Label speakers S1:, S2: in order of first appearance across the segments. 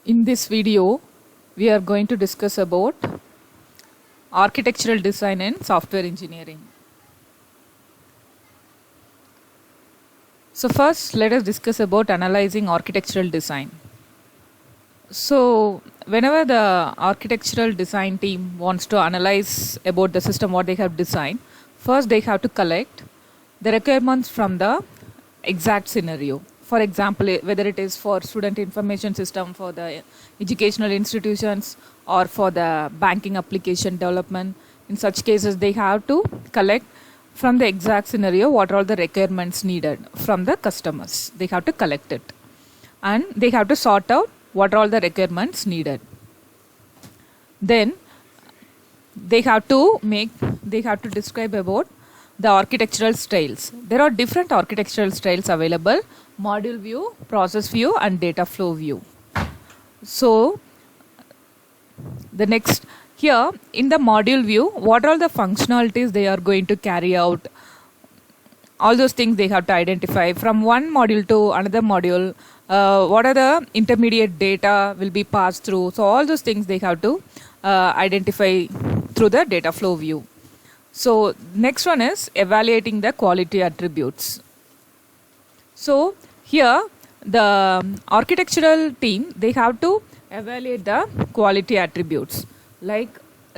S1: In this video, we are going to discuss about architectural design and software engineering. So first, let us discuss about analyzing architectural design. So whenever the architectural design team wants to analyze about the system what they have designed, first they have to collect the requirements from the exact scenario. For example, whether it is for student information system, for the educational institutions, or for the banking application development, in such cases they have to collect from the exact scenario what are all the requirements needed from the customers. They have to collect it and they have to sort out what are all the requirements needed. Then they have to describe about the architectural styles. There are different architectural styles available: module view, process view, and data flow view. So the next, here in the module view, what are all the functionalities they are going to carry out, all those things they have to identify. From one module to another module, what are the intermediate data will be passed through. So all those things they have to identify through the data flow view. So next one is evaluating the quality attributes. So here the architectural team, they have to evaluate the quality attributes like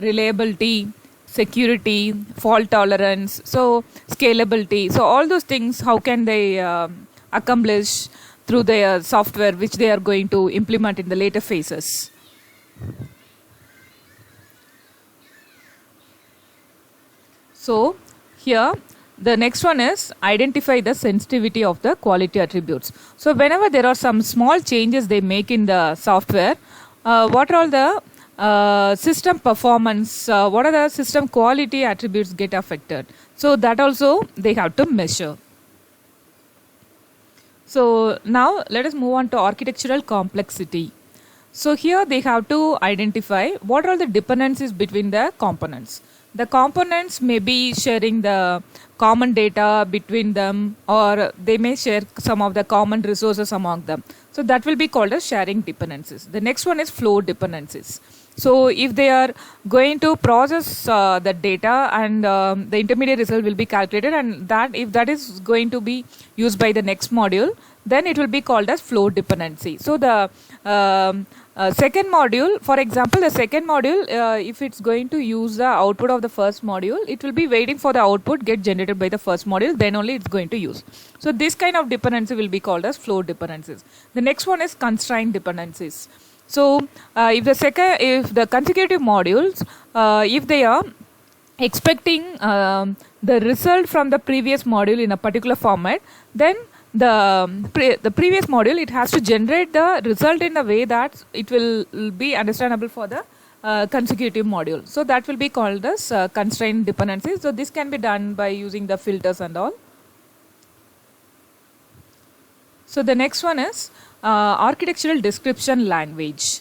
S1: reliability, security, fault tolerance, so scalability. So all those things, how can they accomplish through their software which they are going to implement in the later phases. So here the next one is identify the sensitivity of the quality attributes. So whenever there are some small changes they make in the software, what are all the system performance, what are the system quality attributes get affected. So that also they have to measure. So now let us move on to architectural complexity. So here they have to identify what are the dependencies between the components. The components may be sharing the common data between them, or they may share some of the common resources among them. So that will be called as sharing dependencies. The next one is flow dependencies. So if they are going to process the data and the intermediate result will be calculated, and that if that is going to be used by the next module, then it will be called as flow dependency. So the second module, for example, the second module, if it's going to use the output of the first module, it will be waiting for the output get generated by the first module, then only it's going to use. So this kind of dependency will be called as flow dependencies. The next one is constraint dependencies. So if the consecutive modules, if they are expecting the result from the previous module in a particular format, then the previous module, it has to generate the result in a way that it will be understandable for the consecutive module. So that will be called as constraint dependencies. So this can be done by using the filters and all. So the next one is architectural description language.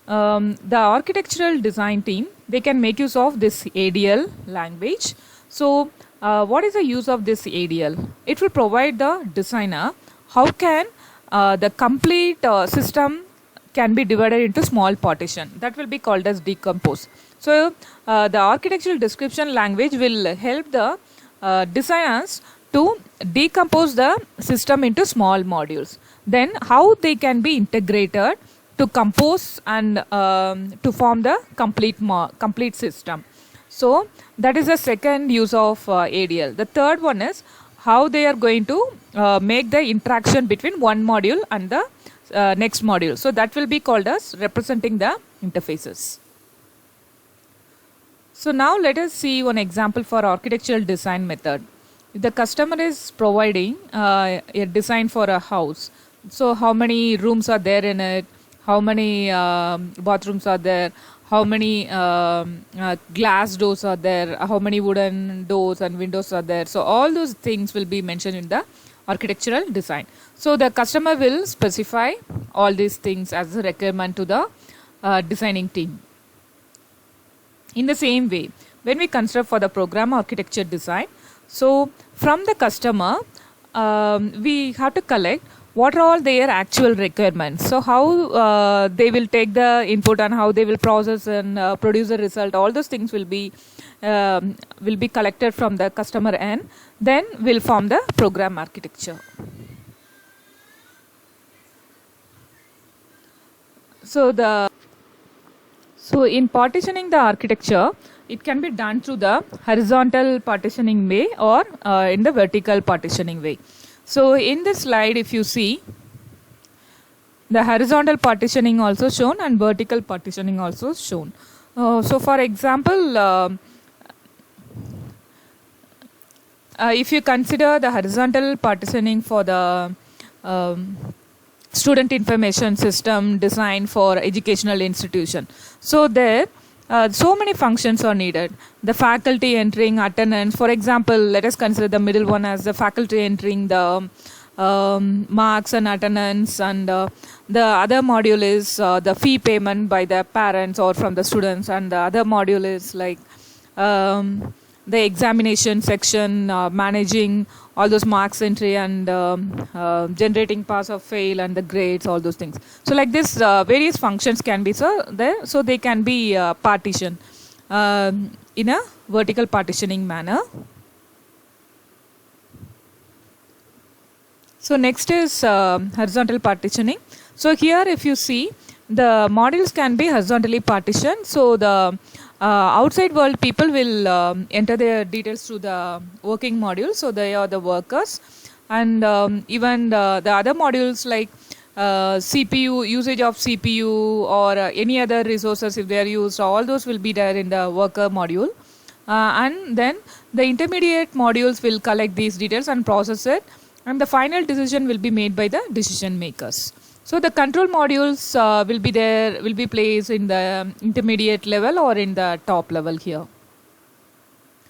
S1: The architectural design team, they can make use of this ADL language. So what is the use of this ADL? It will provide the designer how can the complete system can be divided into small partition. That will be called as decompose. So the architectural description language will help the designers to decompose the system into small modules. Then how they can be integrated to compose and to form the complete system. So that is the second use of ADL. The third one is how they are going to make the interaction between one module and the next module. So that will be called as representing the interfaces. So now let us see one example for architectural design method. If the customer is providing a design for a house, so how many rooms are there in it, how many bathrooms are there, how many glass doors are there, how many wooden doors and windows are there. So all those things will be mentioned in the architectural design. So the customer will specify all these things as a requirement to the designing team. In the same way, when we construct for the program architecture design, so from the customer, we have to collect what are all their actual requirements. So how they will take the input and how they will process and produce the result, all those things will be collected from the customer end, then will form the program architecture. So in partitioning the architecture, it can be done through the horizontal partitioning way or in the vertical partitioning way. So in this slide, if you see, the horizontal partitioning also shown and vertical partitioning also shown. So for example, if you consider the horizontal partitioning for the student information system designed for educational institution. So there, so many functions are needed. The faculty entering attendance, for example, let us consider the middle one as the faculty entering the marks and attendance, and the other module is the fee payment by the parents or from the students, and the other module is like the examination section, managing all those marks entry and generating pass or fail and the grades, all those things. So like this, various functions can be there, so they can be partitioned in a vertical partitioning manner. So next is horizontal partitioning. So here if you see, the modules can be horizontally partitioned. So the outside world people will enter their details through the working module, so they are the workers, and even the other modules like CPU, usage of CPU or any other resources if they are used, all those will be there in the worker module, and then the intermediate modules will collect these details and process it, and the final decision will be made by the decision makers. So the control modules will be placed in the intermediate level or in the top level here.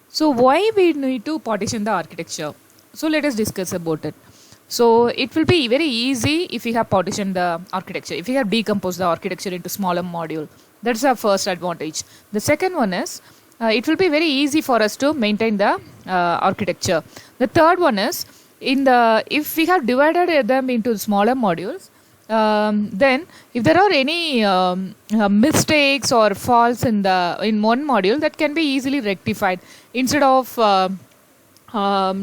S1: So why we need to partition the architecture? So let us discuss about it. So it will be very easy if we have partitioned the architecture, if we have decomposed the architecture into smaller module. That's our first advantage. The second one is it will be very easy for us to maintain the architecture. The third one is if we have divided them into smaller modules, then if there are any mistakes or faults in one module, that can be easily rectified instead of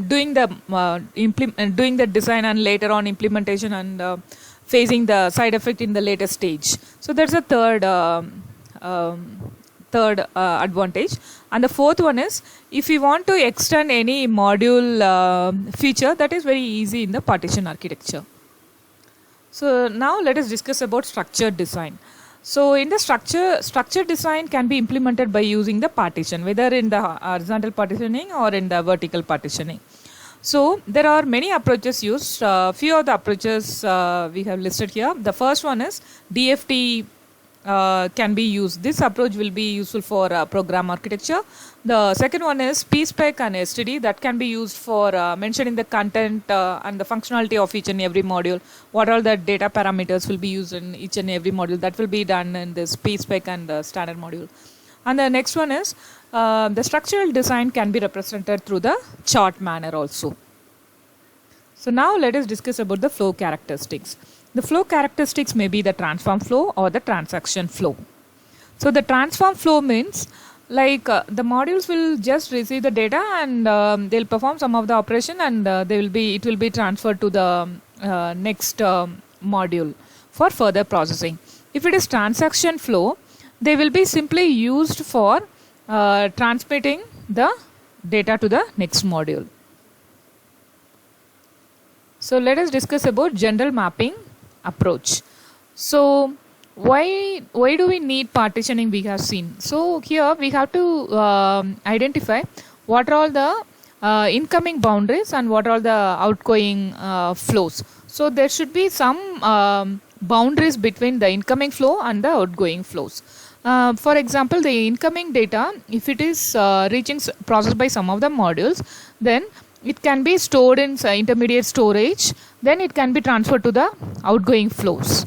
S1: doing the design and later on implementation and facing the side effect in the later stage. So that's the third advantage. And the fourth one is, if you want to extend any module feature, that is very easy in the partition architecture. So now let us discuss about structured design. So in the structured design can be implemented by using the partition, whether in the horizontal partitioning or in the vertical partitioning. So there are many approaches used. Few of the approaches we have listed here. The first one is DFT can be used. This approach will be useful for program architecture. The second one is PSpec and STD, that can be used for mentioning the content and the functionality of each and every module. What all the data parameters will be used in each and every module, that will be done in this PSpec and the standard module. And the next one is the structural design can be represented through the chart manner also. So now let us discuss about the flow characteristics. The flow characteristics may be the transform flow or the transaction flow. So the transform flow means like the modules will just receive the data and they'll perform some of the operation, and it will be transferred to the next module for further processing. If it is transaction flow, they will be simply used for transmitting the data to the next module. So let us discuss about general mapping approach. So why do we need partitioning? We have seen. So here we have to identify what are all the incoming boundaries and what are the outgoing flows. So there should be some boundaries between the incoming flow and the outgoing flows. For example, the incoming data, if it is processed by some of the modules, then it can be stored in intermediate storage, then it can be transferred to the outgoing flows.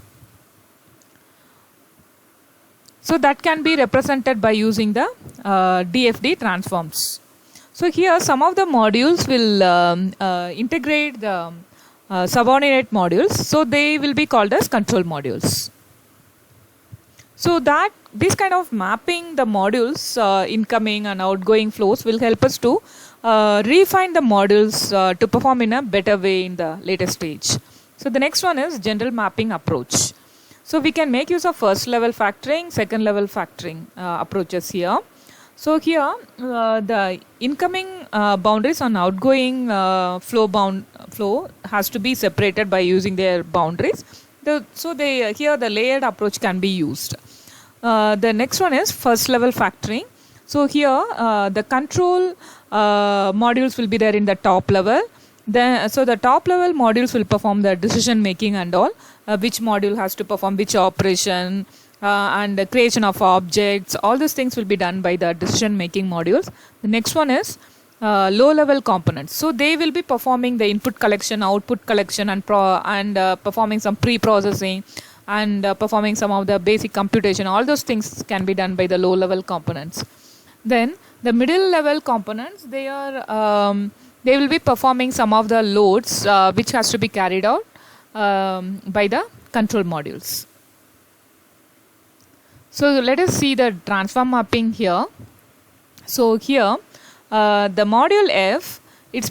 S1: So that can be represented by using the DFD transforms. So here some of the modules will integrate the subordinate modules. So they will be called as control modules. So that this kind of mapping the modules incoming and outgoing flows will help us to refine the modules to perform in a better way in the later stage. So the next one is general mapping approach. So we can make use of first level factoring, second level factoring approaches here. So here the incoming boundaries on outgoing flow has to be separated by using their boundaries. Here the layered approach can be used. The next one is first level factoring. So here the control modules will be there in the top level. So the top level modules will perform the decision making and all, which module has to perform which operation, and the creation of objects. All these things will be done by the decision making modules. The next one is low level components. So they will be performing the input collection, output collection, and performing some pre-processing and performing some of the basic computation. All those things can be done by the low level components. Then the middle level components, they will be performing some of the loads which has to be carried out by the control modules. So let us see the transfer mapping here. So here the module F, it's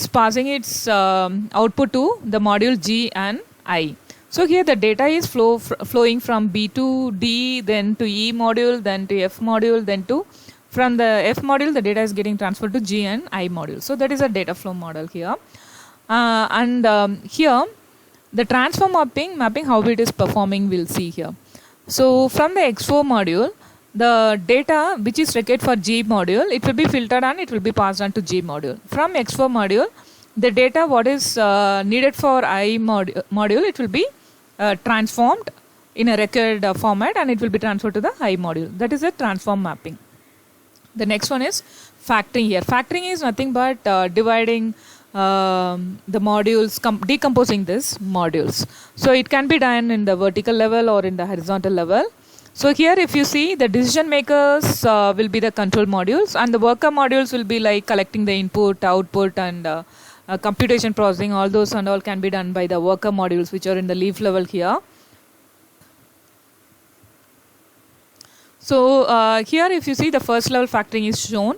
S1: passing its output to the module G and I. So here the data is flowing from B to D, then to E module, then to F module, then to from the F module the data is getting transferred to G and I module. So that is a data flow model here. Here the transfer mapping how it is performing we'll see here. So from the X4 module, the data which is required for G module, it will be filtered and it will be passed on to G module. From X4 module, the data what is needed for I module, it will be transformed in a record format and it will be transferred to the I module. That is a transform mapping. The next one is factoring here. Factoring is nothing but dividing the modules, decomposing these modules. So it can be done in the vertical level or in the horizontal level. So here if you see, the decision makers will be the control modules, and the worker modules will be like collecting the input, output, and computation processing. All those and all can be done by the worker modules which are in the leaf level here. So here if you see, the first level factoring is shown.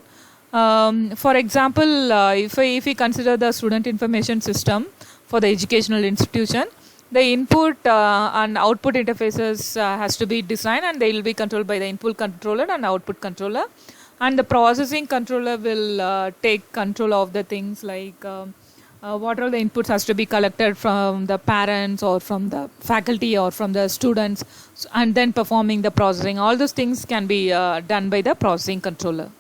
S1: For example, if we consider the student information system for the educational institution, the input and output interfaces has to be designed, and they will be controlled by the input controller and output controller, and the processing controller will take control of the things like what all the inputs has to be collected from the parents or from the faculty or from the students, and then performing the processing. All those things can be done by the processing controller.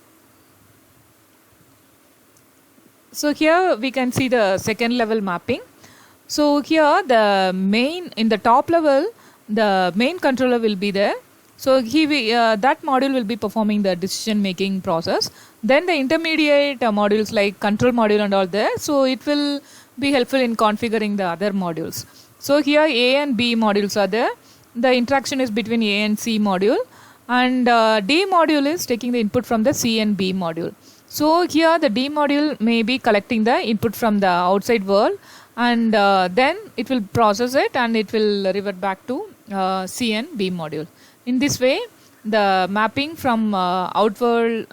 S1: So here we can see the second level mapping. So here in the top level, the main controller will be there. So that module will be performing the decision making process. Then the intermediate modules like control module and all there. So it will be helpful in configuring the other modules. So here A and B modules are there. The interaction is between A and C module, and D module is taking the input from the C and B module. So here the D module may be collecting the input from the outside world, and then it will process it and it will revert back to C and B module. In this way, the mapping from outward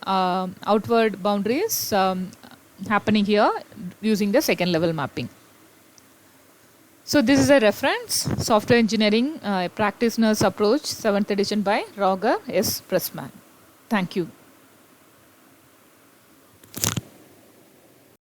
S1: boundaries happening here using the second level mapping. So this is a reference, Software Engineering Practitioner's Approach, 7th edition by Roger S. Pressman. Thank you.